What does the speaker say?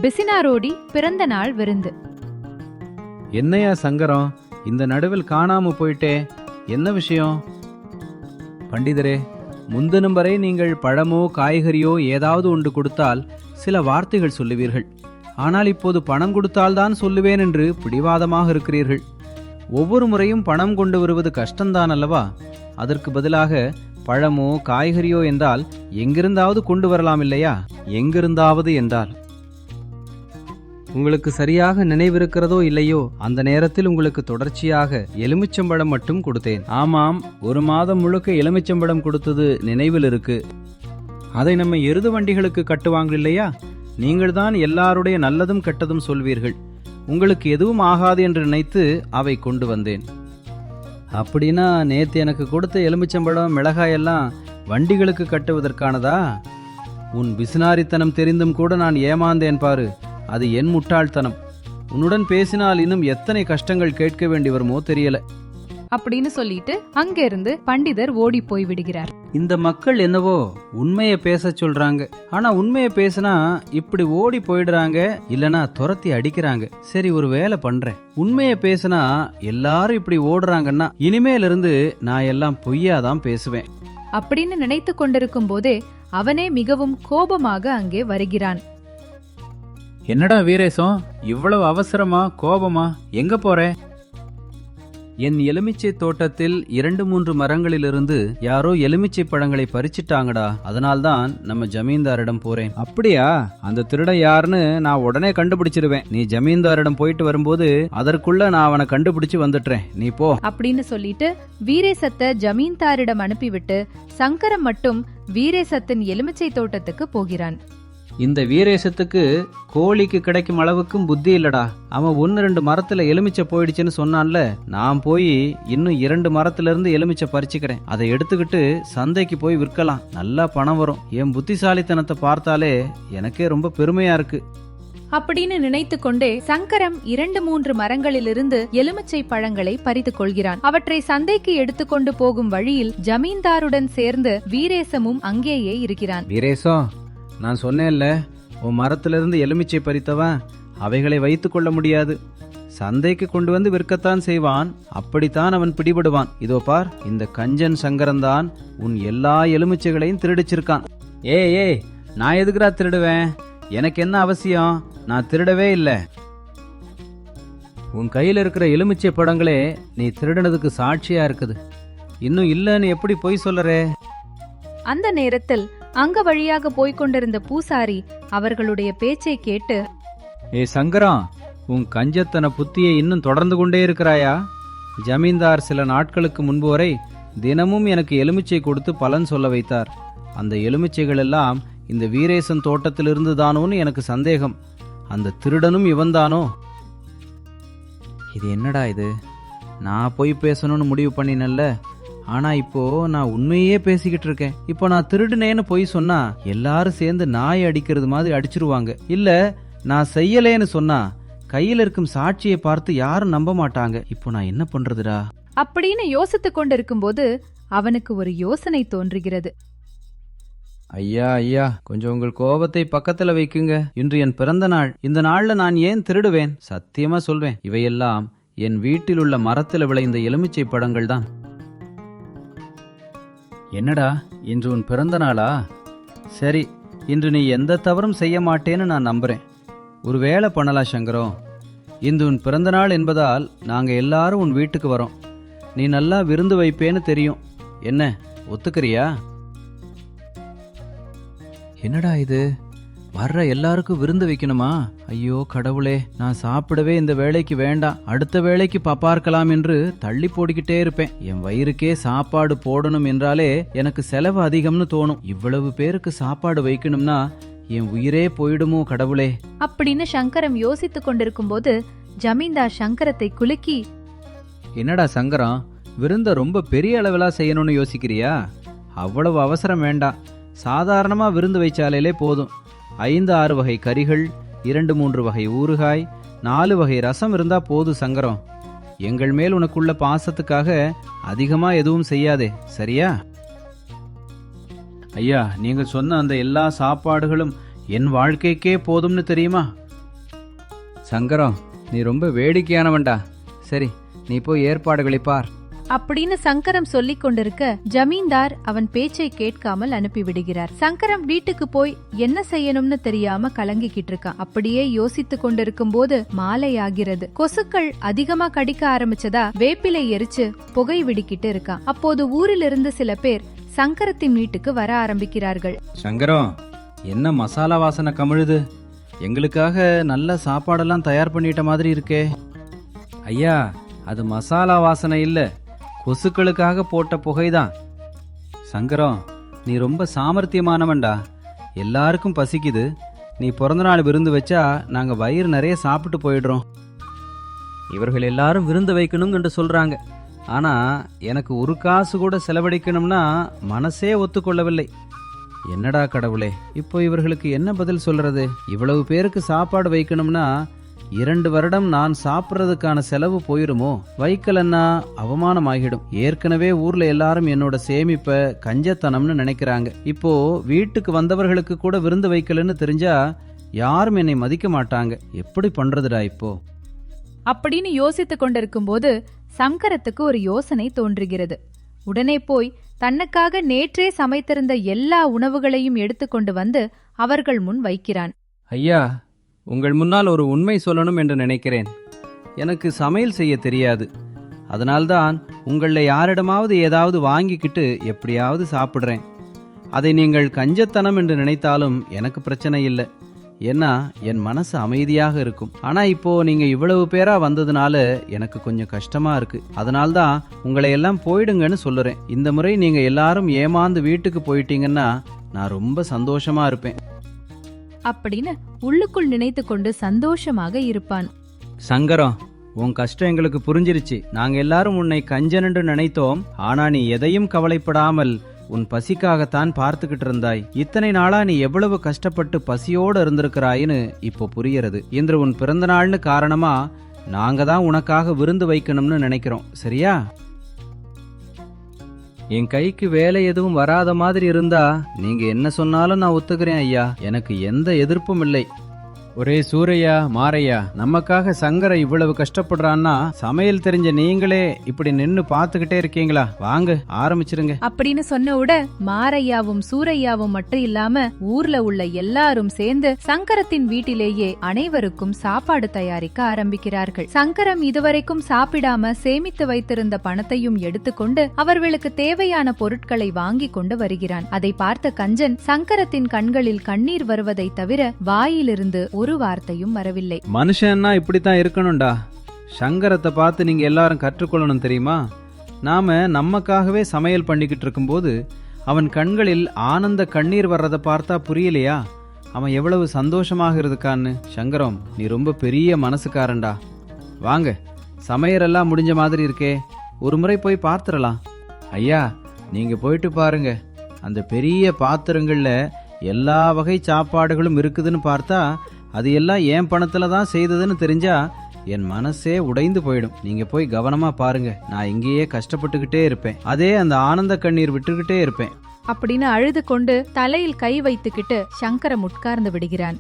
பிசினாரோடி பிறந்த நாள் விருந்து. என்னையா சங்கரம், இந்த நடுவில் காணாம போயிட்டே, என்ன விஷயம்? பண்டிதரே, முந்தினம் வரை நீங்கள் பழமோ காய்கறியோ ஏதாவது ஒன்று கொடுத்தால் சில வார்த்தைகள் சொல்லுவீர்கள். ஆனால் இப்போது பணம் கொடுத்தால்தான் சொல்லுவேன் என்று பிடிவாதமாக இருக்கிறீர்கள். ஒவ்வொரு முறையும் பணம் கொண்டு வருவது கஷ்டம்தான் அல்லவா? அதற்கு பதிலாக பழமோ காய்கறியோ என்றால் எங்கிருந்தாவது கொண்டு வரலாம் இல்லையா? எங்கிருந்தாவது என்றால் உங்களுக்கு சரியாக நினைவிருக்கிறதோ இல்லையோ, அந்த நேரத்தில் உங்களுக்கு தொடர்ச்சியாக எலுமிச்சம்பழம் மட்டும் கொடுத்தேன். ஆமாம், ஒரு மாதம் முழுக்க எலுமிச்சம்பழம் கொடுத்தது நினைவில் இருக்கு. அதை நம்ம எருது வண்டிகளுக்கு கட்டுவாங்க இல்லையா? நீங்கள் தான் எல்லாருடைய நல்லதும் கெட்டதும் சொல்வீர்கள். உங்களுக்கு எதுவும் ஆகாது என்று நினைத்து அவை கொண்டு வந்தேன். அப்படின்னா நேத்து எனக்கு கொடுத்த எலுமிச்சம்பழம் மிளகாயெல்லாம் வண்டிகளுக்கு கட்டுவதற்கானதா? உன் பிசினாரித்தனம் தெரிந்தும் கூட நான் ஏமாந்தேன் பாரு. அது என் முட்டாள்தனம். உன்னுடன் பேசினால் இன்னும் எத்தனை கஷ்டங்கள் கேட்க வேண்டி வருமோ தெரியல அப்படின்னு சொல்லிட்டு அங்கிருந்து பண்டிதர் ஓடி போய் விடுகிறார். இந்த மக்கள் என்னவோ உண்மையை பேச சொல்றாங்க, ஆனா உண்மையை பேசினா இப்படி ஓடி போயிடுறாங்க, இல்லனா துரத்தி அடிக்கிறாங்க. சரி, ஒரு வேலை பண்றேன். உண்மையை பேசினா எல்லாரும் இப்படி ஓடுறாங்கன்னா இனிமேல இருந்து நான் எல்லாம் பொய்யாதான் பேசுவேன் அப்படின்னு நினைத்து கொண்டிருக்கும் போதே அவனே மிகவும் கோபமாக அங்கே வருகிறான். என்னடா வீரேசம், இவ்வளவு அவசரமா கோபமா? எங்க போற? என் எலுமிச்சை தோட்டத்தில் 2-3 மரங்களிலிருந்து யாரோ எலுமிச்சை பழங்களை பறிச்சிட்டாங்கடா. அதனால்தான் நம்ம ஜமீன்தாரிடம் போறேன். அப்படியா? அந்த திருடன் யாருன்னு நான் உடனே கண்டுபிடிச்சிருவேன். நீ ஜமீன்தாரிடம் போயிட்டு வரும்போது அதற்குள்ள நான் அவனை கண்டுபிடிச்சு வந்துட்டேன். நீ போ அப்படின்னு சொல்லிட்டு வீரேசத்தை ஜமீன்தாரிடம் அனுப்பிவிட்டு சங்கரம் மட்டும் வீரேசத்தின் எலுமிச்சை தோட்டத்துக்கு போகிறான். இந்த வீரேசத்துக்கு கோழிக்கு கிடைக்கும் அளவுக்கும் புத்தி இல்லடா. அவன் 1-2 மரத்துல எலுமிச்சை போயிடுச்சுன்னு சொன்னான்ல, நான் போய் இன்னும் 2 மரத்துல இருந்து எலுமிச்சை பறிச்சுக்கிறேன். அதை எடுத்துக்கிட்டு சந்தைக்கு போய் விற்கலாம், நல்லா பணம் வரும். என் புத்திசாலித்தனத்தை பார்த்தாலே எனக்கே ரொம்ப பெருமையா இருக்கு அப்படின்னு நினைத்து கொண்டே சங்கரம் 2-3 மரங்களிலிருந்து எலுமிச்சை பழங்களை பறித்துக் கொள்கிறான். அவற்றை சந்தைக்கு எடுத்துக்கொண்டு போகும் வழியில் ஜமீன்தாருடன் சேர்ந்து வீரேசமும் அங்கேயே இருக்கிறான். வீரேசம், நான் சொன்னேன்ல, உன் மரத்திலிருந்து எலுமிச்சை பறித்தவன் அவைகளை வைத்துக் கொள்ள முடியாது. சந்தைக்கு கொண்டு வந்து விற்கத்தான் செய்வான். அப்படித்தான் அவன் பிடிபடுவான். இதோ பார், இந்த கஞ்சன் சங்கரன்தான் உன் எல்லா எலுமிச்சைகளையும் திருடிச்சிருக்கான். ஏய், நான் எதுக்குடா திருடுவேன்? எனக்கு என்ன அவசியம்? நான் திருடவே இல்லை. உன் கையில் இருக்கிற எலுமிச்சை பழங்களே நீ திருடினதுக்கு சாட்சியா இருக்குது. இன்னும் இல்லன்னு எப்படி பொய் சொல்லறே? அந்த நேரத்தில் அங்க வழியாக போய்கொண்டிருந்த பூசாரி அவர்களுடைய பேச்சை கேட்டு, சங்கரம், உன் கஞ்சத்தன புத்தியை இன்னும் தொடர்ந்து கொண்டே இருக்கிறாயா? ஜமீன்தார் சில நாட்களுக்கு முன்பு வரை தினமும் எனக்கு எலுமிச்சை கொடுத்து பலன் சொல்ல வைத்தார். அந்த எலுமிச்சைகள் எல்லாம் இந்த வீரேசன் தோட்டத்திலிருந்து தானோன்னு எனக்கு சந்தேகம். அந்த திருடனும் இவன்தானோ? இது என்னடா இது? நான் போய் பேசணும்னு முடிவு பண்ணினல்ல, ஆனா இப்போ நான் உண்மையே பேசிக்கிட்டு இருக்கேன். இப்போ நான் திருடுனேன்னு போய் சொன்னா எல்லாரும் சேர்ந்து நாய் அடிக்கிறது மாதிரி அடிச்சிருவாங்க. இல்ல நான் செய்யலேன்னு சொன்னா கையில இருக்கும் சாட்சியை பார்த்து யாரும் நம்ப மாட்டாங்க. இப்போ நான் என்ன பண்றதுடா அப்படின்னு யோசித்துக் கொண்டிருக்கும் போது அவனுக்கு ஒரு யோசனை தோன்றுகிறது. ஐயா, கொஞ்சம் உங்கள் கோபத்தை பக்கத்துல வைக்குங்க. இன்று என் பிறந்த நாள். இந்த நாள்ல நான் ஏன் திருடுவேன்? சத்தியமா சொல்வேன், இவையெல்லாம் என் வீட்டில் உள்ள மரத்துல விளைந்த எலுமிச்சை பழங்கள் தான். என்னடா, இன்று உன் பிறந்த நாளா? சரி, இன்று நீ எந்த தவறும் செய்ய மாட்டேன்னு நான் நம்புறேன். ஒரு வேலை பண்ணலாம் சங்கரம். இன்று உன் பிறந்த நாள் என்பதால் நாங்க எல்லாரும் உன் வீட்டுக்கு வரோம். நீ நல்லா விருந்து வைப்பேன்னு தெரியும். என்ன, ஒத்துக்கிறியா? என்னடா இது, வர்ற எல்லாருக்கும் விருந்து வைக்கணுமா? ஐயோ கடவுளே, நான் சாப்பிடவே இந்த வேலைக்கு வேண்டாம், அடுத்த வேலைக்கு பார்க்கலாம் என்று தள்ளி போடிக்கிட்டே இருப்பேன். என் வயிறுக்கே சாப்பாடு போடணும் என்றாலே எனக்கு செலவு அதிகம்னு தோணும். இவ்வளவு பேருக்கு சாப்பாடு வைக்கணும்னா என் உயிரே போயிடுமோ கடவுளே அப்படின்னு சங்கரம் யோசித்துக் கொண்டிருக்கும் போது ஜமீன்தார் சங்கரத்தை குலுக்கி, என்னடா சங்கரம், விருந்த ரொம்ப பெரிய அளவிலா செய்யணும்னு யோசிக்கிறியா? அவ்வளவு அவசரம் வேண்டாம். சாதாரணமா விருந்து வைச்சாலே போதும். 5-6 வகை கறிகள், 2-3 வகை ஊறுகாய், 4 வகை ரசம் இருந்தா போதும் சங்கரம். எங்கள் மேல் உனக்குள்ள பாசத்துக்காக அதிகமா எதுவும் செய்யாதே, சரியா? ஐயா, நீங்கள் சொன்ன அந்த எல்லா சாப்பாடுகளும் என் வாழ்க்கைக்கே போதும்னு தெரியுமா? சங்கரம், நீ ரொம்ப வேடிக்கையானவன்டா. சரி, நீ போய் ஏற்பாடுகளை பார். அப்படின்னு சங்கரம் சொல்லிக் கொண்டிருக்க ஜமீன்தார் அவன் பேச்சை கேட்காமல் அனுப்பிவிடுகிறார். சங்கரம் வீட்டுக்கு போய் என்ன செய்யணும்னு தெரியாம கலங்கிக்கிட்டு இருக்கான். அப்படியே யோசித்து கொண்டிருக்கும் போது மாலை ஆகிறது. கொசுக்கள் அதிகமா கடிக்க ஆரம்பிச்சதா வேப்பிலை எரிச்சு புகை விடிக்கிட்டு இருக்கான். அப்போது ஊரிலிருந்து சில பேர் சங்கரத்தின் வீட்டுக்கு வர ஆரம்பிக்கிறார்கள். சங்கரம், என்ன மசாலா வாசனை கமிழுது? எங்களுக்காக நல்ல சாப்பாடெல்லாம் தயார் பண்ணிட்ட மாதிரி இருக்கே. ஐயா, அது மசாலா வாசனை இல்ல, கொசுக்களுக்காக போட்ட புகைதான். சங்கரம், நீ ரொம்ப சாமர்த்தியமானவன்டா. எல்லாருக்கும் பசிக்குது. நீ பிறந்தநாள் விருந்து வச்சா நாங்க வயிறு நிறைய சாப்பிட்டு போயிடுறோம். இவர்கள் எல்லாரும் விருந்து வைக்கணும் என்று சொல்றாங்க. ஆனா எனக்கு ஒரு காசு கூட செலவழிக்கணும்னா மனசே ஒத்துக்கொள்ளவில்லை. என்னடா கடவுளே, இப்போ இவர்களுக்கு என்ன பதில் சொல்றது? இவ்வளவு பேருக்கு சாப்பாடு வைக்கணும்னா 2 வருடம் நான் சாப்பிட்றதுக்கான செலவு போயிருமோ? வைக்கலன்னா அவமானம் ஆகிடும். ஏற்கனவே ஊர்ல எல்லாரும் என்னோட சேமிப்ப கஞ்சத்தனம்னு நினைக்கிறாங்க. இப்போ வீட்டுக்கு வந்தவர்களுக்கு கூட விருந்து வைக்கலன்னு தெரிஞ்சா யாரும் என்னை மதிக்க மாட்டாங்க. எப்படி பண்றதுடா இப்போ? அப்படின்னு யோசித்துக் கொண்டிருக்கும் போது சங்கரத்துக்கு ஒரு யோசனை தோன்றுகிறது. உடனே போய் தன்னுக்காக நேற்றே சமைத்திருந்த எல்லா உணவுகளையும் எடுத்துக்கொண்டு வந்து அவர்கள் முன் வைக்கிறான். ஐயா, உங்கள் முன்னால் ஒரு உண்மை சொல்லணும் என்று நினைக்கிறேன். எனக்கு சமையல் செய்ய தெரியாது. அதனால்தான் உங்களில் யாரிடமாவது ஏதாவது வாங்கிக்கிட்டு எப்படியாவது சாப்பிட்றேன். அதை நீங்கள் கஞ்சத்தனம் என்று நினைத்தாலும் எனக்கு பிரச்சனை இல்லை. ஏன்னா என் மனசு அமைதியாக இருக்கும். ஆனா இப்போ நீங்க இவ்வளவு பேரா வந்ததுனால எனக்கு கொஞ்சம் கஷ்டமா இருக்கு. அதனால்தான் உங்களை எல்லாம் போயிடுங்கன்னு சொல்லுறேன். இந்த முறை நீங்க எல்லாரும் ஏமாந்து வீட்டுக்கு போயிட்டீங்கன்னா நான் ரொம்ப சந்தோஷமா இருப்பேன் அப்படின்னு உள்ளுக்குள் நினைத்து கொண்டு சந்தோஷமாக இருப்பான். சங்கரம், உன் கஷ்டம் எங்களுக்கு புரிஞ்சிருச்சு. நாங்க எல்லாரும் உன்னை கஞ்சனென்று நினைத்தோம். ஆனா நீ எதையும் கவலைப்படாமல் உன் பசிக்காகத்தான் பார்த்துக்கிட்டு இருந்தாய். இத்தனை நாளா நீ எவ்வளவு கஷ்டப்பட்டு பசியோடு இருந்திருக்கிறாயின்னு இப்போ புரியறது. இன்று உன் பிறந்த நாள்னு காரணமா நாங்க தான் உனக்காக விருந்து வைக்கணும்னு நினைக்கிறோம். சரியா? என் கைக்கு வேலை எதுவும் வராத மாதிரி இருந்தா நீங்க என்ன சொன்னாலும் நான் ஒத்துக்கிறேன் ஐயா. எனக்கு எந்த எதிர்ப்பும் இல்லை. ஒரே சூரையா மாரையா, நமக்காக சங்கரை இவ்வளவு கஷ்டப்படுறான்னா சமையல் தெரிஞ்ச நீங்களே இப்படி நின்னு பாத்துக்கிட்டே இருக்கீங்களா? வாங்க ஆரம்பிச்சிருங்க அப்படின்னு சொன்ன மாரையாவும் சூரையாவும் மட்டும் இல்லாம ஊர்ல உள்ள எல்லாரும் சேர்ந்து சங்கரத்தின் வீட்டிலேயே அனைவருக்கும் சாப்பாடு தயாரிக்க ஆரம்பிக்கிறார்கள். சங்கரம் இதுவரைக்கும் சாப்பிடாம சேமித்து வைத்திருந்த பணத்தையும் எடுத்துக்கொண்டு அவர்களுக்கு தேவையான பொருட்களை வாங்கி கொண்டு வருகிறான். அதை பார்த்த கஞ்சன் சங்கரத்தின் கண்களில் கண்ணீர் வருவதை தவிர வாயிலிருந்து ஒரு வார்த்தையும் வரவில்லை. மனுஷன்னா இப்படித்தான் இருக்கணும்டா. சங்கரத்தை பார்த்து நீங்க எல்லாரும் கற்றுக்கொள்ளணும் தெரியுமா? நாம நமக்காகவே சமையல் பண்ணிக்கிட்டு இருக்கும்போது அவன் கண்களில் ஆனந்த கண்ணீர் வர்றதை பார்த்தா புரியலையா அவன் எவ்வளவு சந்தோஷமாக இருக்கான்னு? சங்கரம், நீ ரொம்ப பெரிய மனசுக்காரன்டா. வாங்க, சமையலெல்லாம் முடிஞ்ச மாதிரி இருக்கே, ஒரு முறை போய் பார்த்துடலாம். ஐயா, நீங்க போயிட்டு பாருங்க. அந்த பெரிய பாத்திரங்கள்ல எல்லா வகை சாப்பாடுகளும் இருக்குதுன்னு பார்த்தா அது எல்லாம் என் பணத்துல தான் செய்ததுன்னு தெரிஞ்சா என் மனசே உடைந்து போயிடும். நீங்க போய் கவனமா பாருங்க. நான் இங்கேயே கஷ்டப்பட்டுக்கிட்டே இருப்பேன். அதே அந்த ஆனந்த கண்ணீர் விட்டுக்கிட்டே இருப்பேன் அப்படின்னு அழுது கொண்டு தலையில் கை வைத்துக்கிட்டு சங்கரம் உட்கார்ந்து விடுகிறான்.